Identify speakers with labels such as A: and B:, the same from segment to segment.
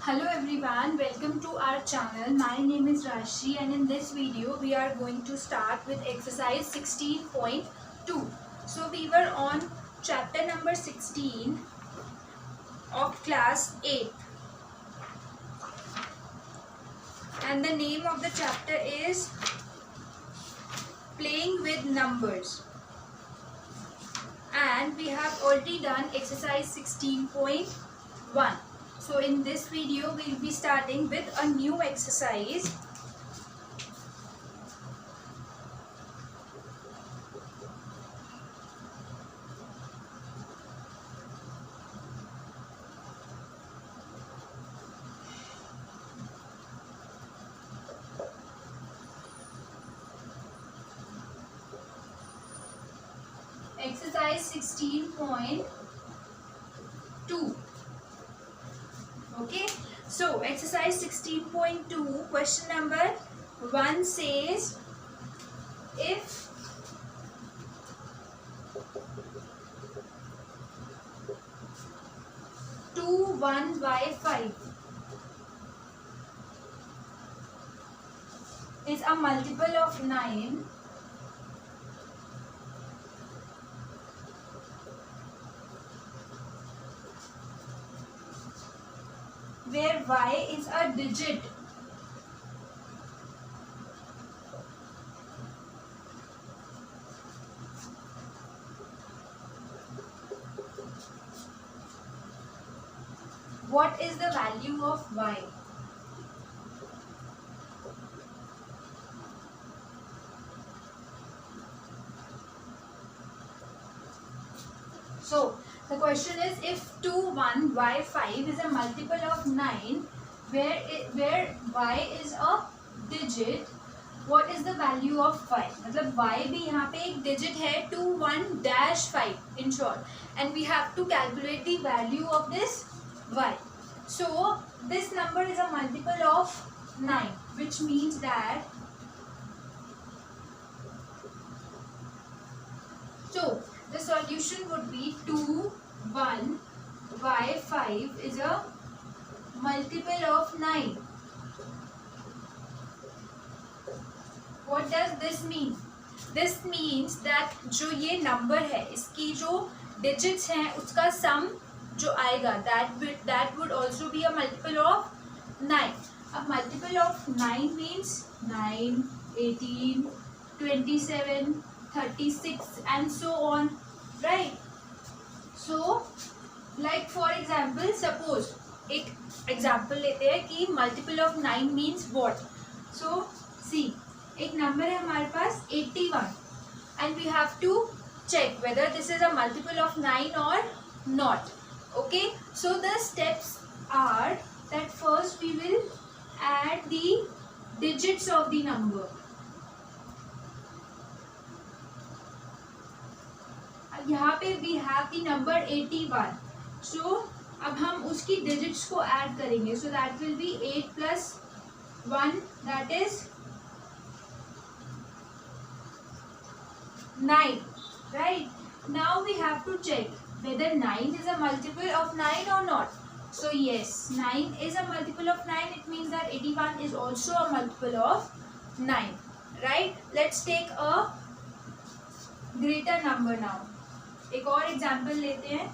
A: Hello everyone, welcome to our channel. My name is Rashi and in this video we are going to start with exercise 16.2. So we were on chapter number 16 of class 8 and the name of the chapter is Playing with Numbers, and we have already done exercise 16.1. So in this video we will be starting with a new exercise. Exercise 16.2. Okay, so exercise 16.2 question number 1 says, if two 1 by 5 is a multiple of 9, where y is a digit, what is the value of y? So the question is, if 2 1 y 5 is a multiple of 9 where y is a digit, what is the value of y? मतलब y भी यहाँ पे एक digit है 2 1 dash 5 in short, and we have to calculate the value of this y. So this number is a multiple of 9, which means that the solution would be 2 1 y 5 is a multiple of 9. What does this mean? This means that जो ये number है इसकी जो digits हैं उसका sum जो आएगा that would also be a multiple of 9. A multiple of 9 means 9, 18, 27, 36 and so on, right? So like for example, suppose एक example लेते हैं कि multiple of 9 means what. So see, एक number है हमारे पास 81 and we have to check whether this is a multiple of 9 or not. Okay, so the steps are that first we will add the digits of the number. यहाँ पे we have the number 81. So अब हम उसकी digits को add करेंगे. So that will be 8 plus 1, that is 9. Right? Now we have to check whether 9 is a multiple of 9 or not. So yes, 9 is a multiple of 9. It means that 81 is also a multiple of 9. Right? Let's take a greater number now. एक और example लेते हैं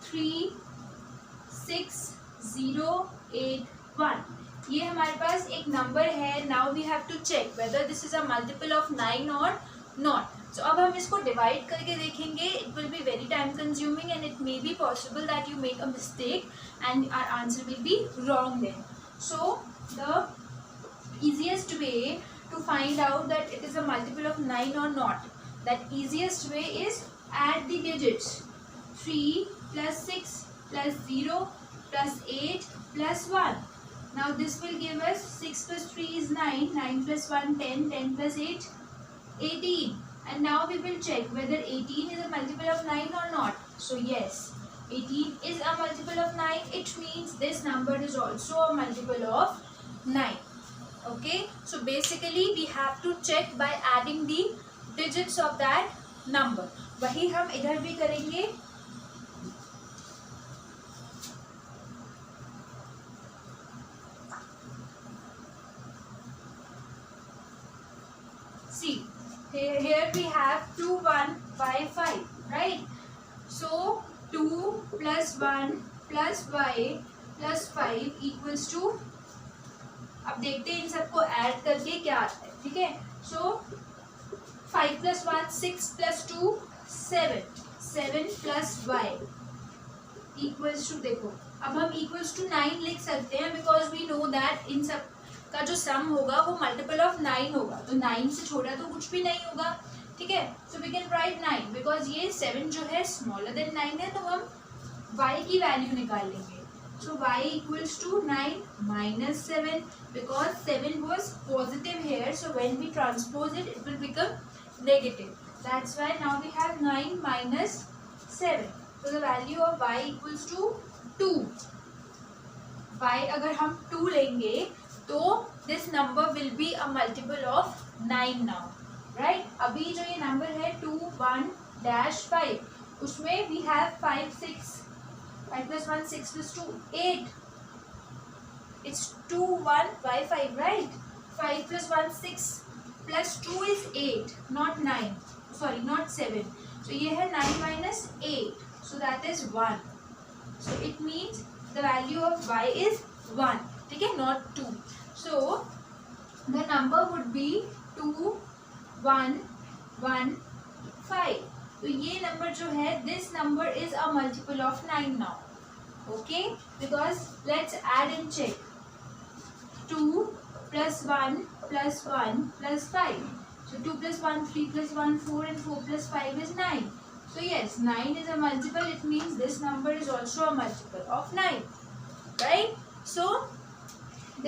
A: 36081. ये हमारे पास एक number है. Now we have to check whether this is a multiple of 9 और not. सो अब हम इसको डिवाइड करके देखेंगे. It will be very time consuming and it may be possible that you make a mistake and our answer will be wrong then. So the easiest way to find out that it is a multiple of 9 or not, that easiest way is add the digits. 3 plus 6 plus 0 plus 8 plus 1. Now this will give us 6 plus 3 is 9, 9 plus 1 10, 10 plus 8 18. And now we will check whether 18 is a multiple of 9 or not. So yes, 18 is a multiple of 9. It means this number is also a multiple of 9. Okay, so basically we have to check by adding the digits of that number. वही हम इधर भी करेंगे. we have 2 1 by 5, right? So 2 plus 1 plus y plus 5 equals to, अब देखते हैं इन सबको add करके क्या आता है, ठीक है? सो 5 plus 1 6 plus 2 7, 7 plus y equals to, देखो अब हम equals to 9 लिख सकते हैं because we know that इन सब का जो सम होगा वो मल्टीपल ऑफ 9 होगा, तो 9 से छोटा तो कुछ भी नहीं होगा, ठीक है? So we can write 9 because ये 7 जो है स्मॉलर देन 9 है, तो हम y की वैल्यू निकाल लेंगे. So y equals to 9 minus 7 because 7 was positive here. So when we transpose it, it will become negative. That's why now we have 9 minus 7. So the value of y equals to 2. y अगर हम 2 लेंगे तो this number will be a multiple of 9 now, right? अभी जो ये number है 2 1 dash 5, उसमें we have 5 6. 5 plus 1 6 plus 2 8. It's 2 1 by 5, right? 5 plus 1 6 plus 2 is 8, not 9. Sorry, not 7. So ये है 9 minus 8. So that is 1. So it means the value of y is 1. ठीक है, not 2. So the number would be 2 1 1 5. तो ये number जो है this number is a multiple of 9 now, okay? Because let's add and check. 2 plus 1 plus 1 plus 5. So 2 plus 1 3 plus 1 4 and 4 plus 5 is 9. So yes, 9 is a multiple. It means this number is also a multiple of 9, right? So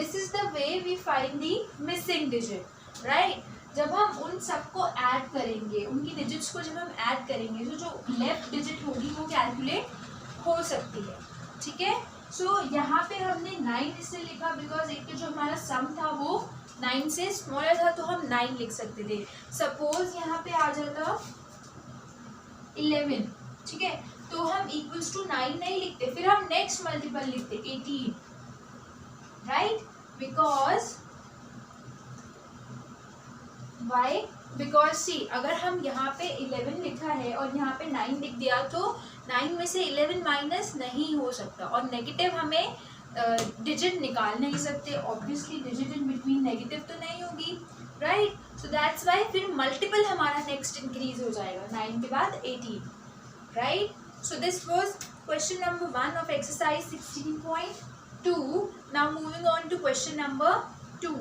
A: this is the way we find the missing digit, right? जब हम उन सबको add करेंगे, उनकी digits को जब हम add करेंगे तो जो लेफ्ट डिजिट होगी वो कैलकुलेट हो सकती है, ठीक है? सो यहाँ पे हमने 9 इससे लिखा बिकॉज एक जो हमारा सम था वो 9 से स्मॉलर था, तो हम 9 लिख सकते थे. सपोज यहाँ पे आ जाता 11, ठीक है, तो हम इक्वल्स टू 9 नहीं लिखते, फिर हम नेक्स्ट मल्टीपल लिखते 18, right? Because Why? Because see, अगर हम यहाँ पे 11 लिखा है और यहाँ पे 9 लिख दिया तो 9 में से 11 माइनस नहीं हो सकता, और नेगेटिव हमें डिजिट निकाल नहीं सकते. Obviously digit in between negative तो नहीं होगी, राइट? सो दैट्स वाई फिर मल्टीपल हमारा नेक्स्ट इंक्रीज हो जाएगा 9 के बाद 18, right? So this was question number 1 of exercise 16.2. Now moving on to question number 2.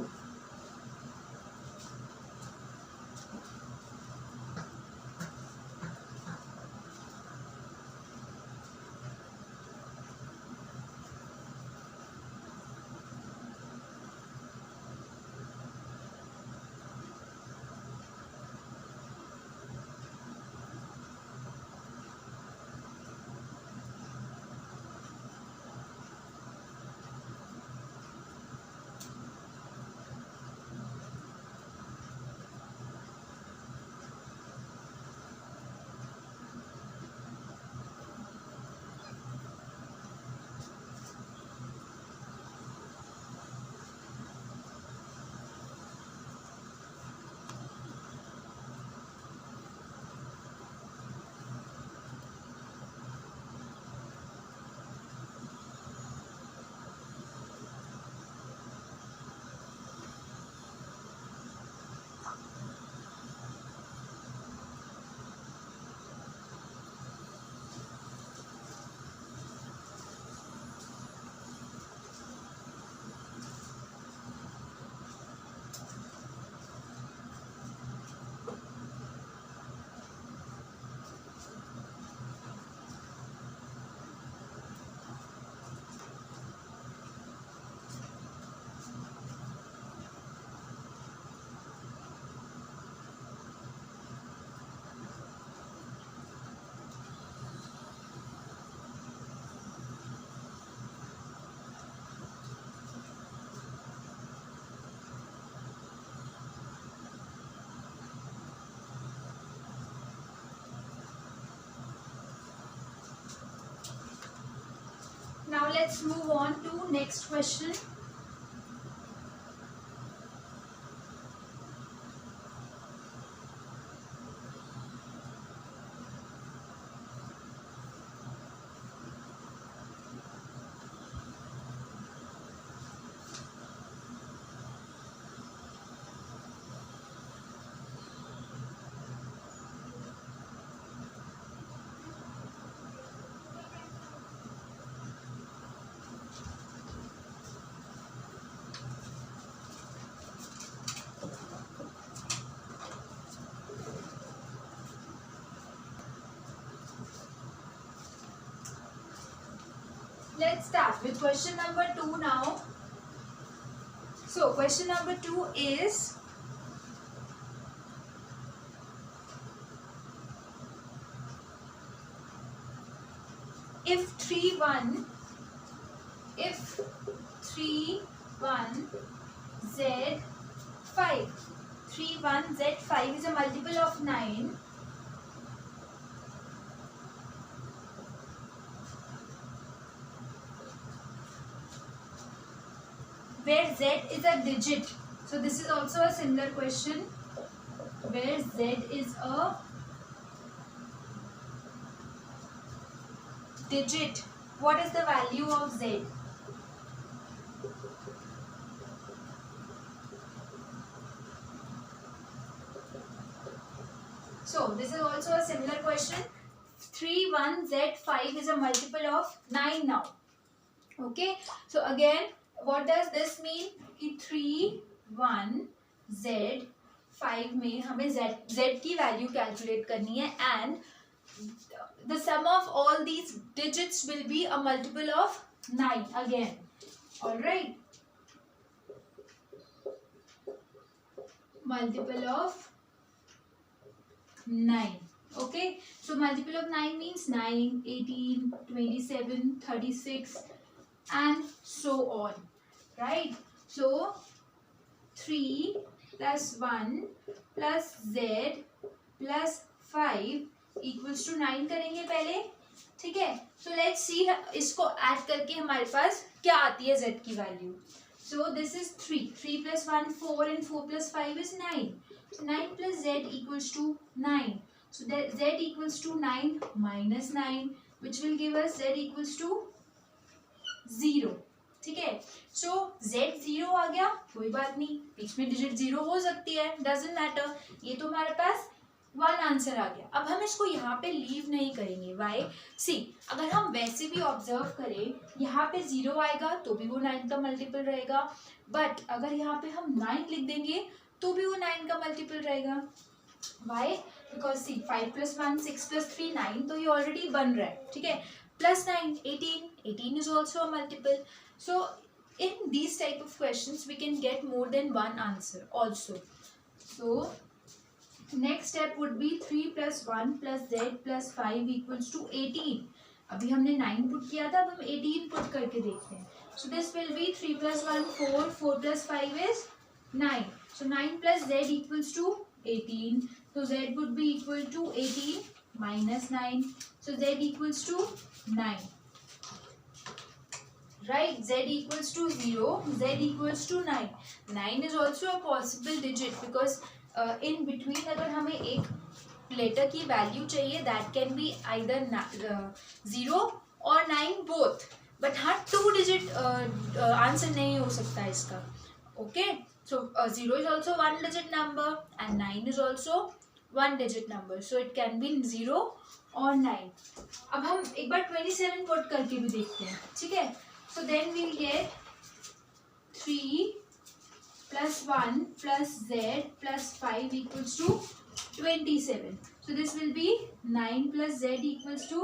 A: Now let's move on to next question. Let's start with question number 2 now. So question number 2 is, if 3 1 z 5 z5 is a multiple of 9, where z is a digit. So this is also a similar question, where z is a digit. What is the value of z? So this is also a similar question. 3 1 z 5 is a multiple of 9 now. Okay, so again, what does this mean? कि 3 1 z 5 में हमें z की value calculate करनी है, and the sum of all these digits will be a multiple of 9 again. All right, multiple of 9. Okay, so multiple of 9 means 9, 18, 27, 36 and so on, right? So 3 plus 1 plus z plus 5 equals to 9 करेंगे पहले, ठीक है? So let's see इसको add करके हमारे पास क्या आती है z की value. So this is 3 plus 1 4 and 4 plus 5 is 9. So 9 plus z equals to 9. So that z equals to 9 minus 9, which will give us z equals to 0. ठीक है? So z 0 आ गया, कोई बात नहीं, बीच में डिजिट 0 हो सकती है, डजंट मैटर. ये तो हमारे पास 1 आंसर आ गया. अब हम इसको यहाँ पे लीव नहीं करेंगे. वाई? सी, अगर हम वैसे भी ऑब्जर्व करें, यहाँ पे 0 आएगा तो भी वो 9 का मल्टीपल रहेगा, बट अगर यहाँ पे हम 9 लिख देंगे तो भी वो 9 का मल्टीपल रहेगा. Why? Because see 5 plus 1 6 plus 3 9, तो ये ऑलरेडी बन रहा है, ठीक है? Plus 9 18 is also a multiple. So in these type of questions we can get more than one answer also. So next step would be 3 plus 1 plus z plus 5 equals to 18. अभी हमने 9 put किया था, अब हम 18 put करके देखते हैं. So this will be 3 plus 1 4, 4 plus 5 is 9. So 9 plus z equals to 18. So z would be equal to 18 minus 9. So z equals to 9. Right, z equals to 0, z equals to 9. 9 is also a possible digit because in between अगर हमें एक letter की value चाहिए, that can be either 0 और 9 both. But हाँ 2 digit answer नहीं हो सकता इसका. Okay, so 0 is also 1 digit number and 9 is also 1 digit number. So it can be 0 और 9. अब हम एक बार 27 पुट करके भी देखते हैं, ठीक है? So then we'll get 3 plus 1 plus z plus 5 equals to 27. So this will be 9 plus z equals to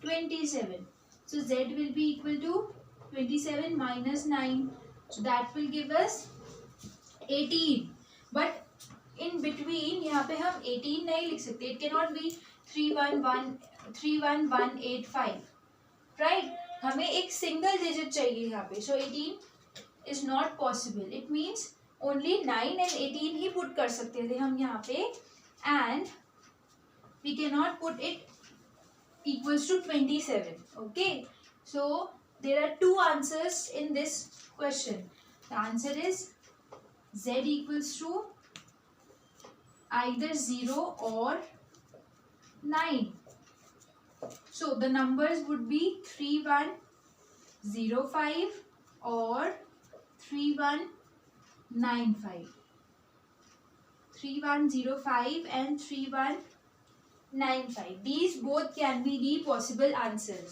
A: 27. So z will be equal to 27 minus 9. So that will give us 18. But in between यहाँ पे हम 18 नहीं लिख सकते. It cannot be 31185. Right? हमें एक single digit चाहिए यहाँ पे. So 18 is not possible. It means only 9 and 18 ही पुट कर सकते थे हम यहाँ पे, and we can not put it equals to 27. Okay, so there are 2 answers in this question. The answer is z equals to either 0 or 9. So the numbers would be 3105 or 3195. 3105 and 3195. These both can be the possible answers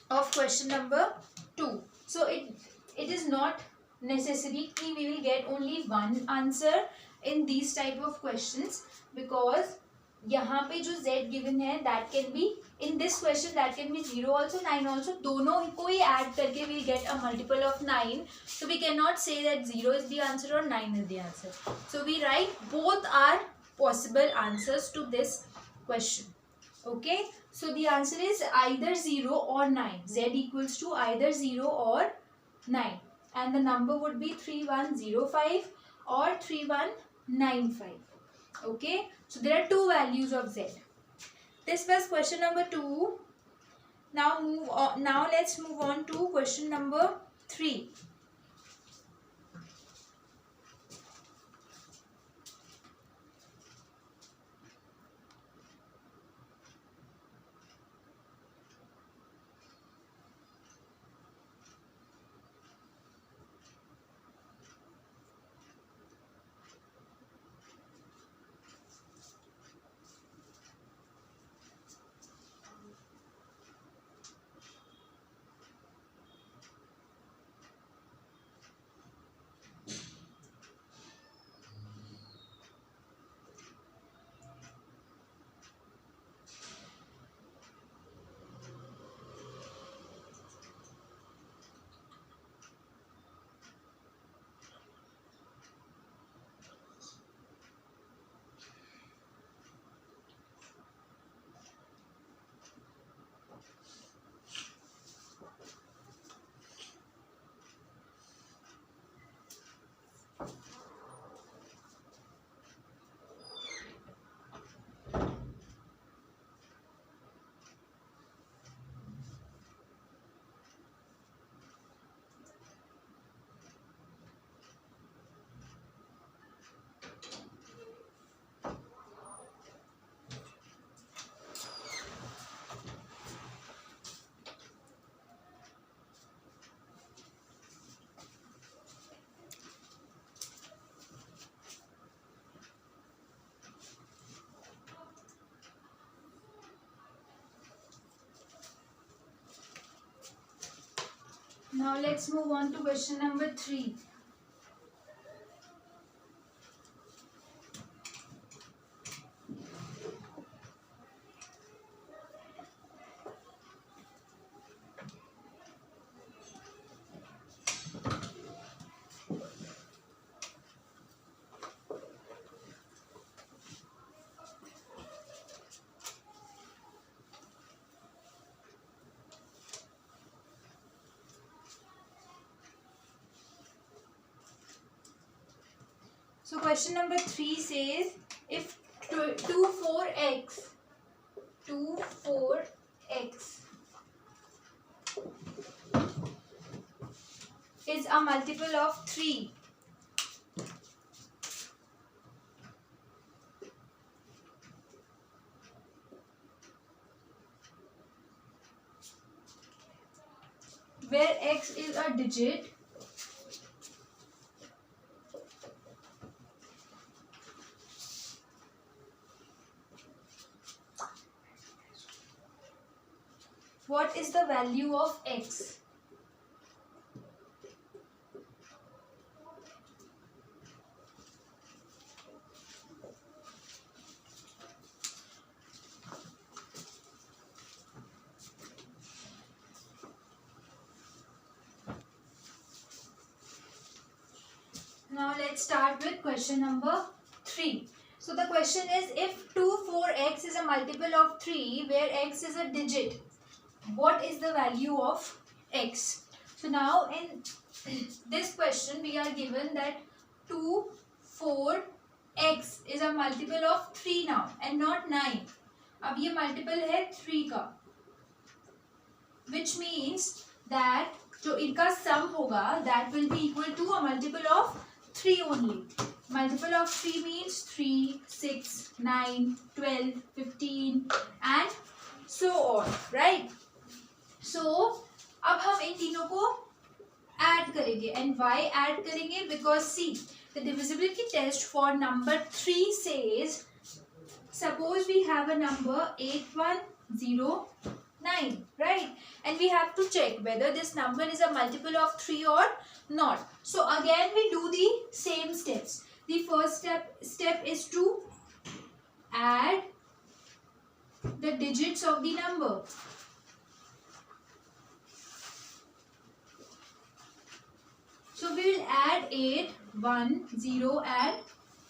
A: of question number 2. So it is not necessary that we will get only one answer in these type of questions, because यहाँ पे जो z given है that can be in this question that can be 0 also, 9 also, दोनों को ही add करके we'll get a multiple of 9. So we cannot say that 0 is the answer or 9 is the answer. So we write both are possible answers to this question. Okay, so the answer is either 0 or 9. Z equals to either 0 or 9, and the number would be 3105 or 3195. Okay, so there are two values of Z. This was question number 2. Now let's move on to question number 3. Now let's move on to question number 3. So question number 3 says if 24x is a multiple of 3, where x is a digit, what is the value of x? Now let's start with question number 3. So the question is, if 24x is a multiple of 3 where x is a digit, what is the value of x? So now in this question we are given that 24x is a multiple of 3 now and not 9. अब ये multiple है 3 का, which means that जो इनका sum होगा that will be equal to a multiple of 3 only. Multiple of 3 means 3, 6, 9, 12, 15 and so on, right? So अब हम इन तीनों को add करेंगे and why add करेंगे? Because see, the divisibility test for number 3 says, suppose we have a number 8109, right? And we have to check whether this number is a multiple of 3 or not. So again we do the same steps. The first step is to add the digits of the number. So we will add 8, 1, 0 and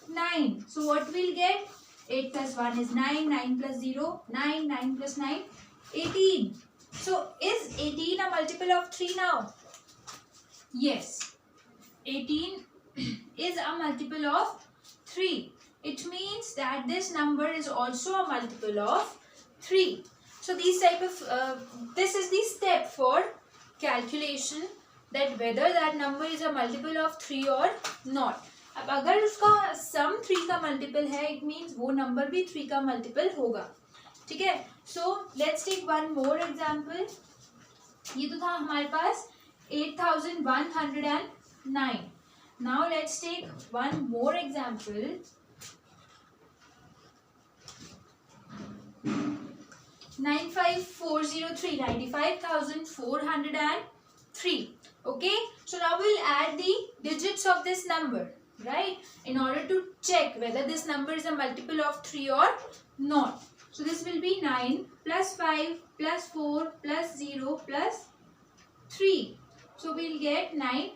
A: 9. So what we'll get? 8 plus 1 is 9, 9 plus 0, 9, 9 plus 9, 18. So is 18 a multiple of 3 now? Yes, 18 is a multiple of 3. It means that this number is also a multiple of 3. So these type of this is the step for calculation that whether that number is a multiple of 3 or not. अब अगर उसका सम 3 का multiple है, it means वो number भी 3 का multiple होगा. ठीक है. So let's take one more example. ये तो था हमारे पास 8109. Now let's take one more example. 95403, 95,403. Okay, so now we'll add the digits of this number, right, in order to check whether this number is a multiple of 3 or not. So this will be 9 plus 5 plus 4 plus 0 plus 3. So we'll get 9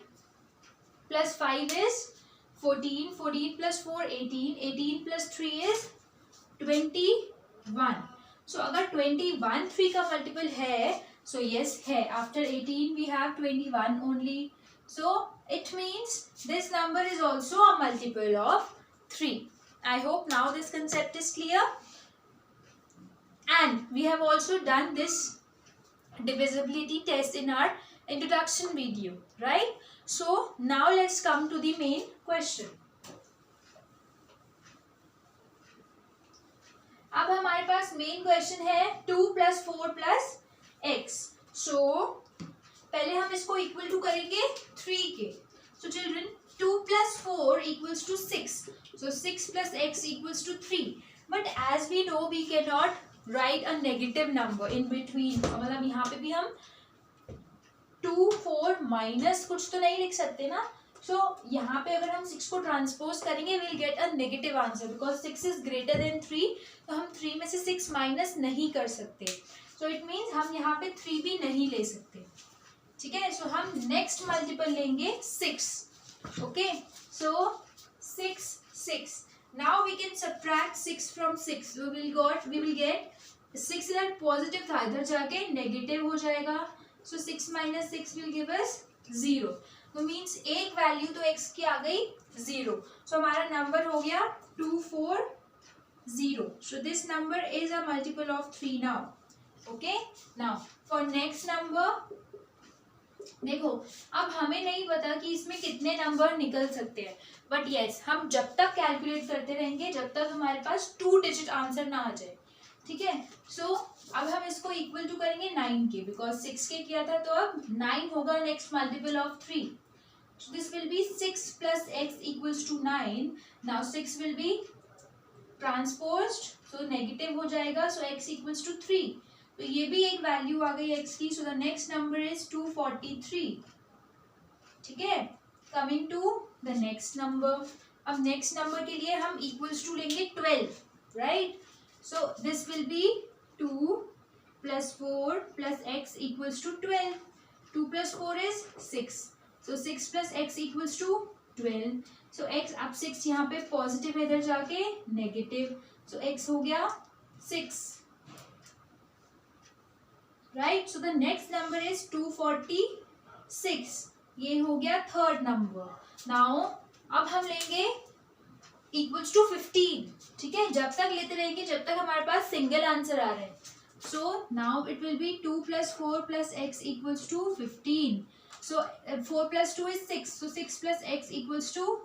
A: plus 5 is 14, 14 plus 4 18, 18 plus 3 is 21. So अगर 21 3 का multiple है, so yes है. After 18 we have 21 only. So it means this number is also a multiple of 3. I hope now this concept is clear. And we have also done this divisibility test in our introduction video, right? So now let's come to the main question. अब हमारे पास main question है 2 plus 4 plus x. सो पहले हम इसको equal to करेंगे 3 के. So children 2 plus 4 equals to 6. So 6 plus x equals to 3. But as we know we cannot write a negative number in between. मतलब यहाँ पे भी हम 2 4 माइनस कुछ तो नहीं लिख सकते ना. सो यहाँ पे अगर हम 6 को ट्रांसपोज करेंगे will get a negative answer because 6 is greater than 3. तो हम 3 में से 6 माइनस नहीं कर सकते. सो इट मीन्स हम यहाँ पे 3 भी नहीं ले सकते. ठीक है. सो हम नेक्स्ट मल्टीपल लेंगे 6. Okay. So 6 6. Now we can subtract 6 from 6. We will get 6 इधर पॉजिटिव था, इधर जाके नेगेटिव हो जाएगा. So 6 minus 6 will give us 0. तो मीन्स एक वैल्यू तो x की आ गई 0. सो हमारा नंबर हो गया 240. So this number is a multiple of 3 now. Okay. Now for next number देखो, अब हमें नहीं पता कि इसमें कितने नंबर निकल सकते हैं. बट यस, हम जब तक कैलकुलेट करते रहेंगे जब तक हमारे पास 2 डिजिट आंसर ना आ जाए. ठीक है. सो अब हम इसको इक्वल टू करेंगे 9 के बिकॉज 6 के किया था. तो अब 9 होगा next multiple of 3. So this will be 6 plus x equals to 9. Now 6 will be transposed, so negative हो जाएगा. So x equals to 3. तो ये भी एक वैल्यू आ गई x की. So the next number is 243. ठीक है. Coming to the next number. अब next number के लिए हम equals to लेंगे 12, right? So this will be 2 plus 4 plus x equals to 12. 2 plus 4 is 6. So 6 plus x equals to 12. So x अब 6 यहाँ पे पॉजिटिव है, इधर जाके नेगेटिव. So x हो गया 6. Right? So the next number is 246. ये हो गया थर्ड नंबर. Now अब हम लेंगे equals to 15. ठीक है. जब तक लेते रहेंगे जब तक हमारे पास सिंगल आंसर आ रहे हैं. So now it will be 2 plus 4 plus x equals to 15. So 4 plus 2 is 6. So 6 plus x equals to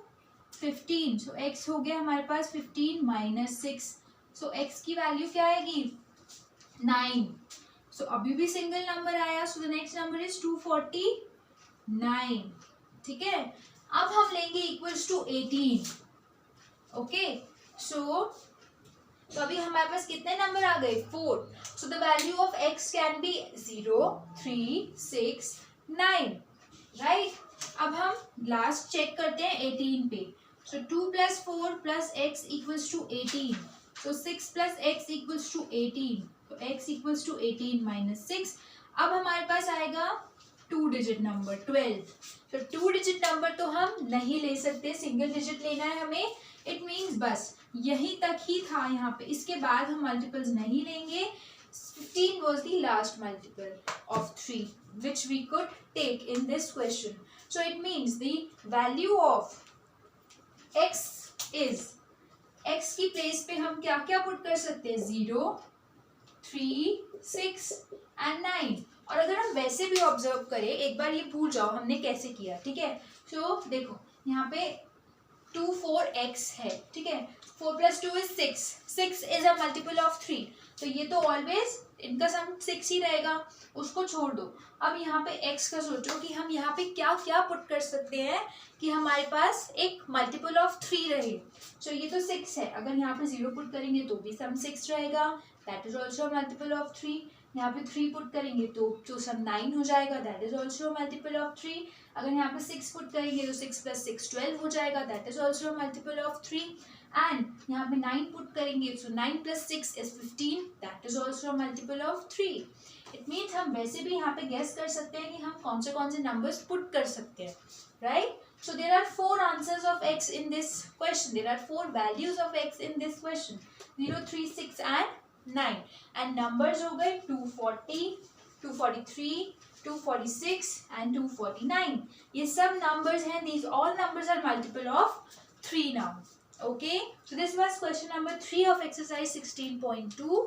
A: 15. So x हो गया हमारे पास 15 minus 6. So x की वैल्यू क्या आएगी 9. So अभी भी सिंगल नंबर आया. So the next number is 249. ठीक है. अब हम लेंगे equals to 18. Okay. So अभी हमारे पास कितने नंबर आ गए 4. So the value of x can be 0, 3, 6, 9. Right. अब हम लास्ट चेक करते हैं 18 पे. सो 2 plus 4 plus x equals to 18. So 6 plus x equals to 18. तो x equals to 18 minus 6. अब हमारे पास आएगा 2 डिजिट नंबर 12. तो 2 डिजिट नंबर तो हम नहीं ले सकते, सिंगल डिजिट लेना है हमें. इट मीन्स बस यहीं तक ही था यहाँ पे, इसके बाद हम मल्टीपल्स नहीं लेंगे. 15 was the last multiple of 3 which we could take in this question. So it means the value of x is, x की प्लेस पे हम क्या क्या पुट कर सकते हैं? 0, 3, 6 एंड 9. और अगर हम वैसे भी ऑब्जर्व करें, एक बार ये भूल जाओ हमने कैसे किया, ठीक है. सो देखो यहाँ पे 2 4x है, ठीक है. 4 plus 2 is 6. 6 is a multiple of 3. तो ये तो ऑलवेज इनका सम 6 ही रहेगा, उसको छोड़ दो. अब यहाँ पे x का सोचो कि हम यहाँ पे क्या क्या पुट कर सकते हैं कि हमारे पास एक मल्टीपल ऑफ 3 रहे. सो ये तो 6 है, अगर यहाँ पे 0 पुट करेंगे तो भी सम 6 रहेगा, that is also multiple of 3. यहाँ पे 3 पुट करेंगे तो सम 9 हो जाएगा, that is also multiple of 3. अगर यहाँ पे 6 पुट करेंगे तो 6 plus 6 12 हो जाएगा, that is also multiple of 3. And यहाँ पे 9 पुट करेंगे सो 9 plus 6 is 15, that is also multiple of 3. It means हम वैसे भी यहाँ पे गेस कर सकते हैं कि हम कौन से नंबर्स पुट कर सकते हैं, right. So there are 4 answers of x in this question. There are 4 values of x in this question. 0, 3, 6 and 9. And numbers हो गए 240, 243, 246 and 249. ये सब numbers हैं. These all numbers are multiple of 3 now. Okay. So this was question number 3 of exercise 16.2.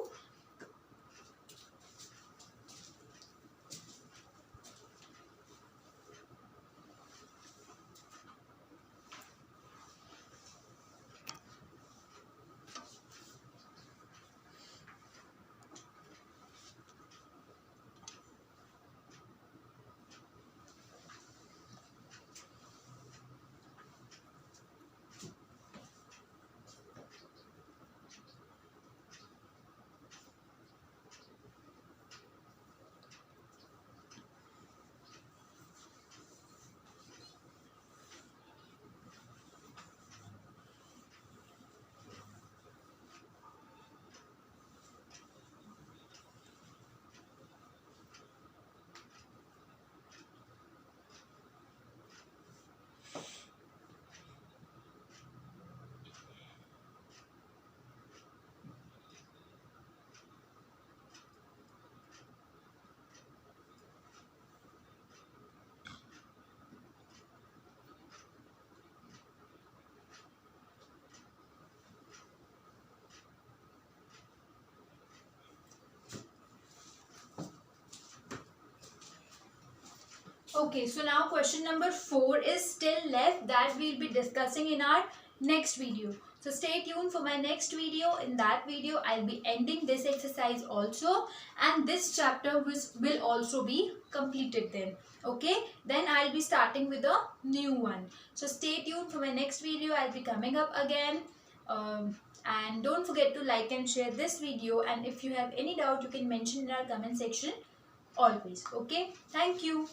A: Okay, so now question number 4 is still left that we'll be discussing in our next video. So stay tuned for my next video. In that video, I'll be ending this exercise also, and this chapter will also be completed then. Okay, then I'll be starting with a new one. So stay tuned for my next video. I'll be coming up again. And don't forget to like and share this video. And if you have any doubt, you can mention in our comment section always. Okay, thank you.